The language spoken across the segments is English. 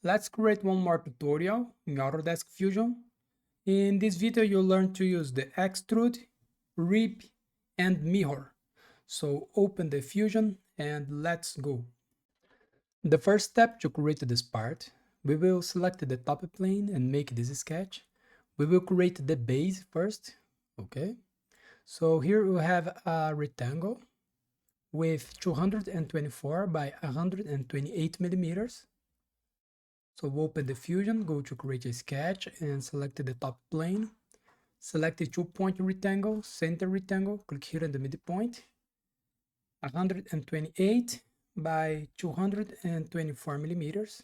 Let's create one more tutorial in Autodesk Fusion. In this video, you'll learn to use the Extrude, Rip, and Mirror. So open the Fusion and let's go. The first step to create this part, we will select the top plane and make this sketch. We will create the base first, okay? So here we have a rectangle with 224 by 128 millimeters. So open the Fusion, go to create a sketch and select the top plane. Select the 2-point rectangle, center rectangle, click here in the midpoint. 128 by 224 millimeters.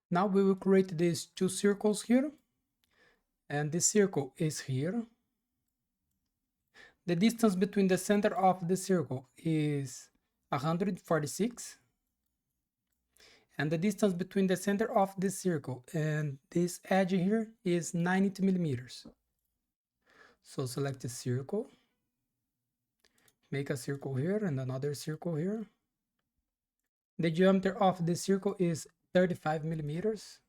Now we will create these two circles here. And this circle is here. The distance between the center of the circle is 146. And the distance between the center of this circle and this edge here is 90 millimeters. So select the circle, make a circle here and another circle here. The diameter of the circle is 35 millimeters.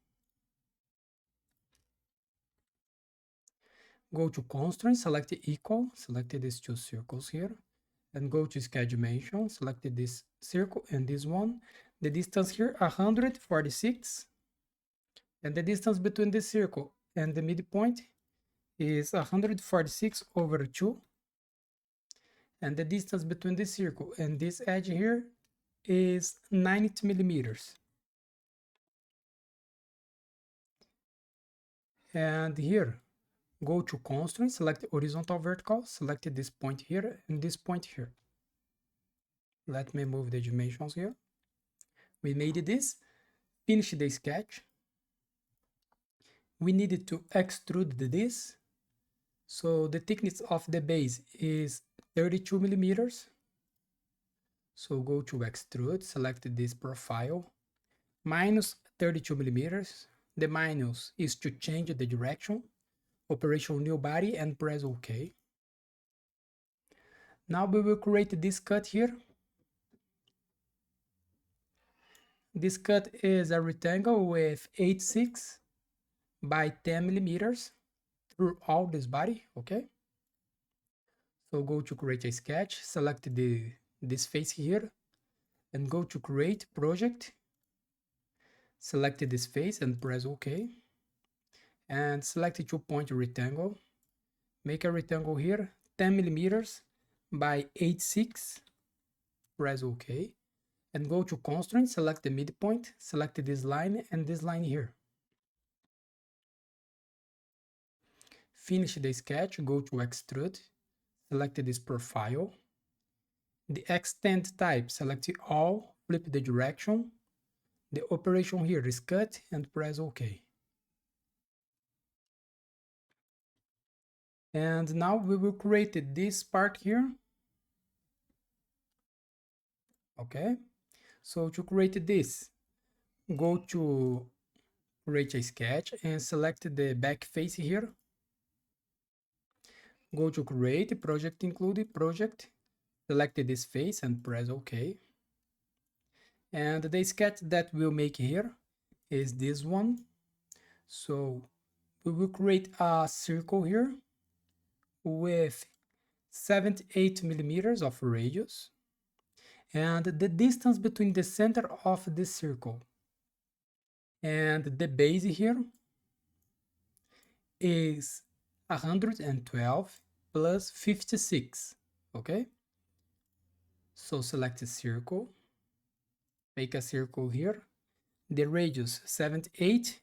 Go to constraint, select equal, select these two circles here, and go to sketch dimension, select this circle and this one. The distance here 146, and the distance between this circle and the midpoint is 146 over 2, and the distance between this circle and this edge here is 90 millimeters. And here, go to constraint, select horizontal vertical, select this point here and this point here. Let me move the dimensions here. We made this, finish the sketch. We needed to extrude this. So the thickness of the base is 32 millimeters. So go to extrude, select this profile, minus 32 millimeters. The minus is to change the direction. Operation new body and press OK. Now we will create this cut here. This cut is a rectangle with 8.6 by 10 millimeters through all this body, okay? So go to create a sketch, select this face here, and go to create project. Select this face and press OK. And select a 2-point rectangle. Make a rectangle here, 10 millimeters by 8.6. Press OK. And go to constraint, select the midpoint, select this line and this line here. Finish the sketch, go to extrude, select this profile. The extend type, select all, flip the direction. The operation here is cut and press OK. And now we will create this part here. Okay, so to create this, go to create a sketch and select the back face here. Go to create project, include project, select this face and press OK. And the sketch that we'll make here is this one. So we will create a circle here with 78 millimeters of radius. And the distance between the center of this circle and the base here is 112 plus 56, okay? So select a circle, make a circle here, the radius 78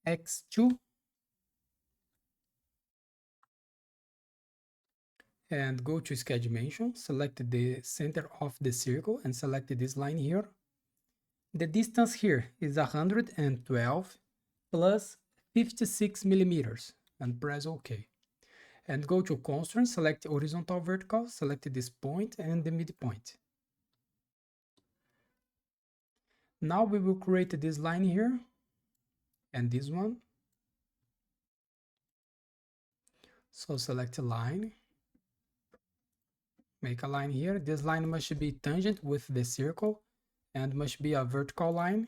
x2, and go to sketch dimension, select the center of the circle and select this line here. The distance here is 112 plus 56 millimeters and press OK. And go to constraint, select horizontal vertical, select this point and the midpoint. Now we will create this line here and this one. So select a line, make a line here. This line must be tangent with the circle and must be a vertical line.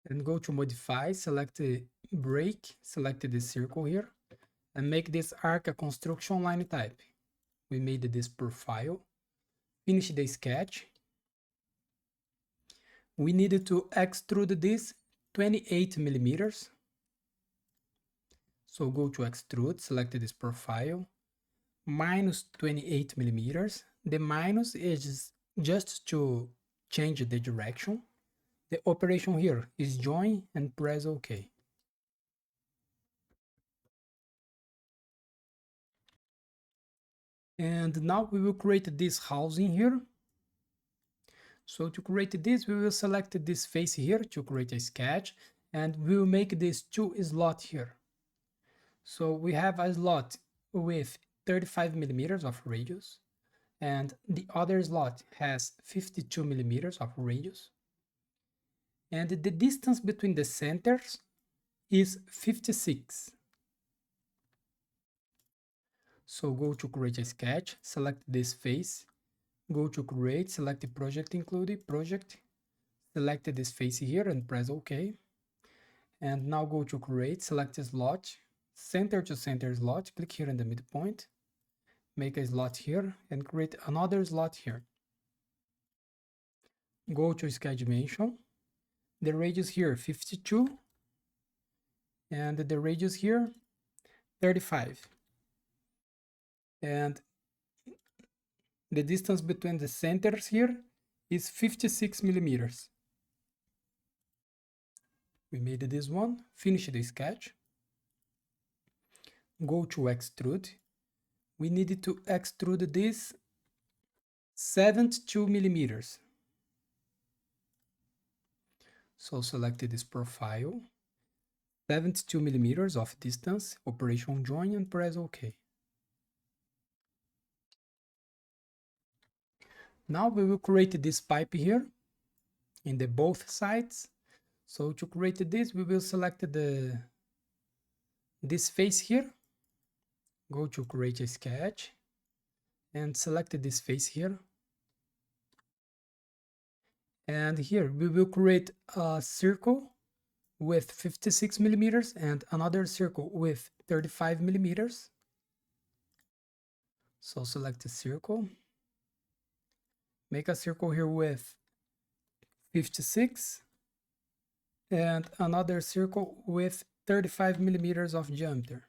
Then go to modify, select the break, select the circle here, and make this arc a construction line type. We made this profile. Finish the sketch. We needed to extrude this 28 millimeters. So go to extrude, select this profile, minus 28 millimeters. The minus is just to change the direction. The operation here is join and press OK. And now we will create this housing here. So to create this, we will select this face here to create a sketch, and we will make this 2 slot here. So we have a slot with 35 millimeters of radius, and the other slot has 52 millimeters of radius. And the distance between the centers is 56. So go to create a sketch, select this face, go to create, select the project included, project, select this face here and press OK. And now go to create, select a slot, center to center slot, click here in the midpoint, make a slot here and create another slot here. Go to sketch dimension, the radius here 52 and the radius here 35. And the distance between the centers here is 56 millimeters. We made this one, finish the sketch. Go to extrude. We needed to extrude this 72 millimeters. So select this profile, 72 millimeters of distance, operation join and press OK. Now we will create this pipe here in the both sides. So to create this, we will select this face here. Go to create a sketch and select this face here. And here we will create a circle with 56 millimeters and another circle with 35 millimeters. So select the circle, make a circle here with 56 and another circle with 35 millimeters of diameter.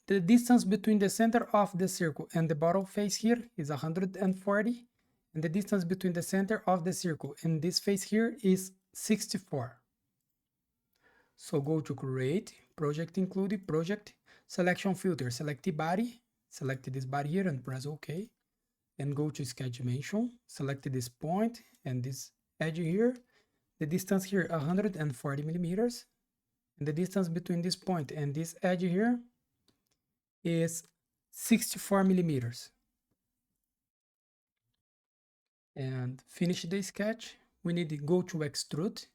The distance between the center of the circle and the bottom face here is 140, and the distance between the center of the circle and this face here is 64. So go to create, project included, project, selection filter, select the body, select this body here and press OK. And go to sketch dimension, select this point and this edge here. The distance here 140 millimeters, and the distance between this point and this edge here is 64 millimeters. And finish the sketch. We need to go to extrude,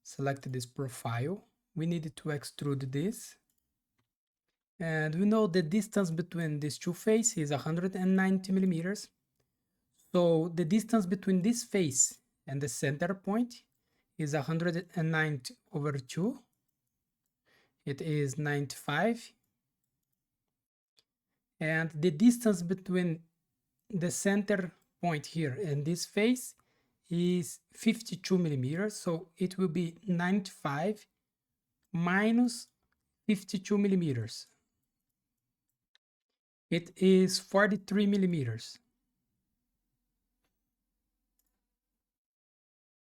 select this profile. We need to extrude this. And we know the distance between these two faces is 190 millimeters. So the distance between this face and the center point is 190 over 2. It is 95. And the distance between the center point here and this face is 52 millimeters. So it will be 95 minus 52 millimeters. It is 43 millimeters.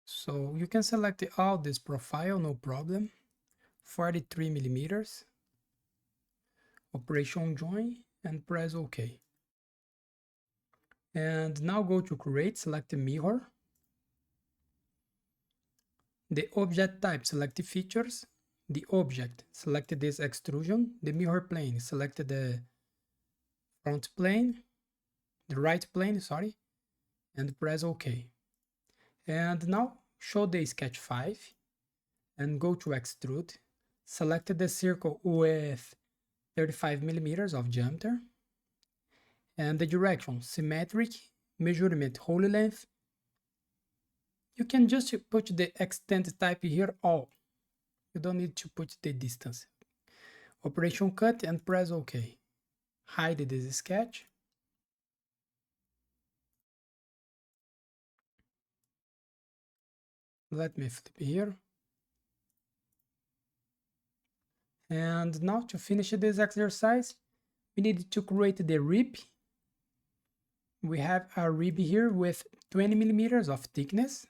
So you can select all this profile, no problem. 43 millimeters. Operation join and press OK. And now go to create, select the mirror. The object type, select the features. The object, select this extrusion. The mirror plane, select the front plane, the right plane, sorry, and press OK. And now show the sketch 5 and go to extrude. Select the circle with 35 millimeters of diameter And the direction, symmetric, measurement, whole length. You can just put the extent type here, all. You don't need to put the distance. Operation cut and press OK. Hide this sketch. Let me flip here. And now to finish this exercise, we need to create the rib. We have a rib here with 20 millimeters of thickness.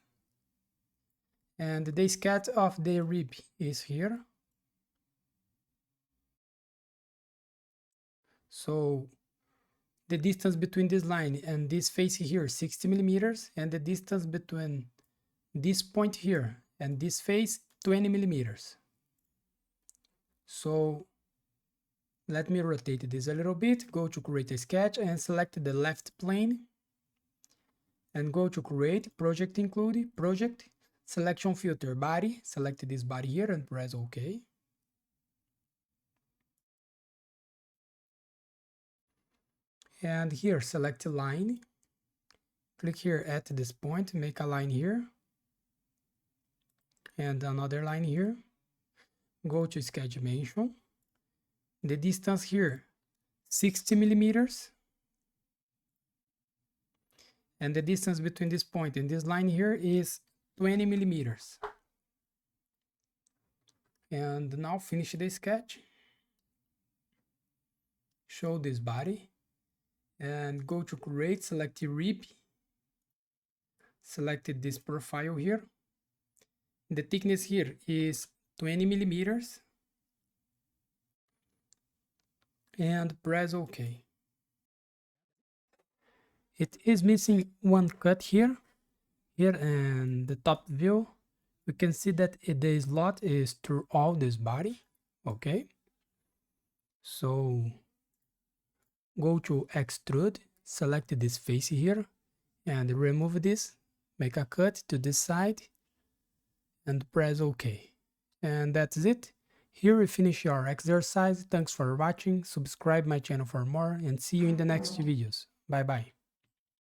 And the sketch of the rib is here. So the distance between this line and this face here, 60 millimeters, and the distance between this point here and this face, 20 millimeters. So let me rotate this a little bit, go to create a sketch and select the left plane and go to create, project include, project, selection filter, body, select this body here and press OK. And here select a line, click here at this point, make a line here and another line here. Go to sketch dimension, the distance here 60 millimeters, and the distance between this point and this line here is 20 millimeters. And now finish the sketch, show this body and go to create, select rib, select this profile here. The thickness here is 20 millimeters and press OK. It is missing one cut here in the top view. We can see that the slot is through all this body. Okay, so go to extrude, select this face here and remove this, make a cut to this side and press OK. And that's it. Here we finish our exercise. Thanks for watching. Subscribe my channel for more and see you in the next videos. Bye bye.